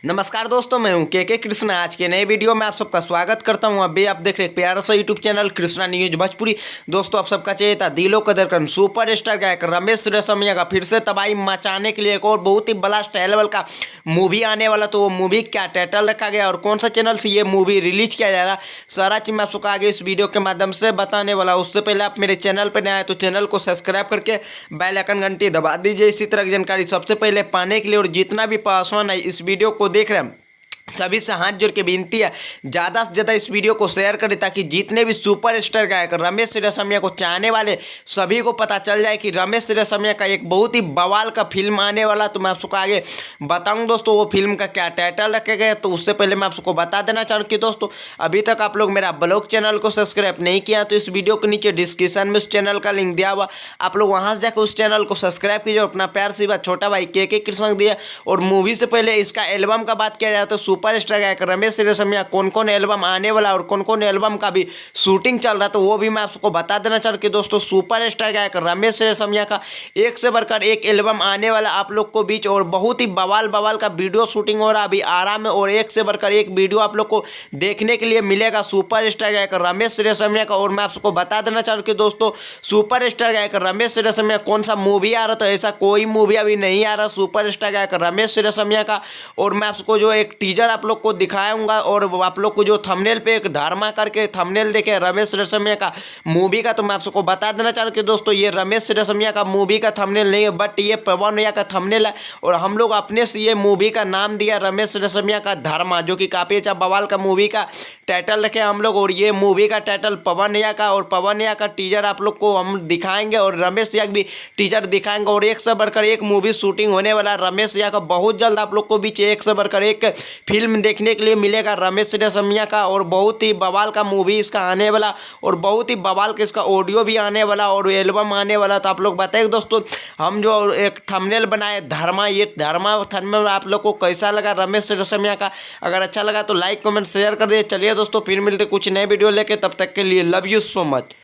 नमस्कार दोस्तों, मैं हूं के कृष्णा। आज के नए वीडियो में आप सबका स्वागत करता हूं। अभी आप देख रहे हैं प्यारा सा YouTube channel Krishna news Bhojpuri. दोस्तों, आप सबका चाहिए था दिलों का धड़कन सुपर स्टार गायक रमेश रेशमिया का फिर से तबाही मचाने के लिए एक और बहुत ही ब्लास्ट लेवल का मूवी आने वाला। तो वो मूवी क्या टाइटल रखा गया और कौन सा चैनल से ये मूवी रिलीज किया जा रहा, सारा चीज मैं आप सबको आगे इस वीडियो के माध्यम से बताने वाला। उससे पहले आप मेरे चैनल पर नए आए तो चैनल को सब्सक्राइब करके बेल आइकन घंटी दबा दीजिए इसी तरह की जानकारी सबसे पहले पाने के लिए। और जितना भी पासवान है इस वीडियो को देख रहे हैं सभी से हाथ जोड़ के विनती है, ज़्यादा से ज़्यादा इस वीडियो को शेयर करें ताकि जितने भी सुपर स्टार गायक रमेश रेशमिया को चाहने वाले सभी को पता चल जाए कि रमेश रेशमिया का एक बहुत ही बवाल का फिल्म आने वाला। तो मैं आप सबको आगे बताऊं दोस्तों वो फिल्म का क्या टाइटल रखे गए। तो उससे पहले मैं आप सबको बता देना चाहूँ कि दोस्तों अभी तक आप लोग मेरा ब्लॉग चैनल को सब्सक्राइब नहीं किया तो इस वीडियो के नीचे डिस्क्रिप्शन में उस चैनल का लिंक दिया हुआ, आप लोग वहाँ से जाकर उस चैनल को सब्सक्राइब कीजिए। अपना प्यार से बात छोटा भाई के कृष्ण दिया। और मूवी से पहले इसका एल्बम का बात किया जाए तो सुपर स्टार गायक रमेश रेशमिया कौन कौन एल्बम आने वाला और कौन कौन एल्बम का भी शूटिंग चल रहा, तो वो भी मैं आपको बता देना चाहूँ कि दोस्तों सुपर स्टार गायक रमेश रेशमिया का एक से बढ़कर एक एल्बम आने वाला आप लोग को बीच। और बहुत ही बवाल का वीडियो शूटिंग हो रहा अभी आराम में, और एक से बढ़कर एक वीडियो आप लोग को देखने के लिए मिलेगा सुपर स्टार गायक रमेश रेशमिया का। और मैं आपको बता देना चाहूँ कि दोस्तों सुपर स्टार गायक रमेश रेशमिया कौन सा मूवी आ रहा, तो ऐसा कोई मूवी अभी नहीं आ रहा सुपर स्टार गायक रमेश रेशमिया का। और मैं आपको जो एक टीजर आप लोग को दिखाऊंगा और आप लोग को जो थंबनेल पे एक धर्मा करके थंबनेल देखे रमेश रेशमिया का मूवी का, तो मैं आपको बता देना चाहूँ कि दोस्तों ये रमेश रेशमिया का मूवी का थंबनेल नहीं है बट ये पवन भैया का थंबनेल है। और हम लोग अपने से ये मूवी का नाम दिया रमेश रेशमिया का धर्मा, जो कि काफ़ी अच्छा बवाल का मूवी का टाइटल रखे हम लोग। और ये मूवी का टाइटल पवन भैया का, और पवन भैया का टीजर आप लोग को हम दिखाएंगे और रमेश भैया भी टीजर दिखाएंगे। और एक से बढ़कर एक मूवी शूटिंग होने वाला रमेश भैया का बहुत जल्द आप लोग को बीच एक से बढ़कर एक फिल्म देखने के लिए मिलेगा रमेश रेशमिया का। और बहुत ही बवाल का मूवी इसका आने वाला और बहुत ही बवाल का इसका ऑडियो भी आने वाला और एल्बम आने वाला। तो आप लोग बताइए दोस्तों हम जो एक थंबनेल बनाए धर्मा, ये धर्मा थंबनेल आप लोग को कैसा लगा रमेश रेशमिया का। अगर अच्छा लगा तो लाइक कमेंट शेयर कर दीजिए। चलिए दोस्तों फिर मिलते कुछ नए वीडियो लेके, तब तक के लिए लव यू सो मच।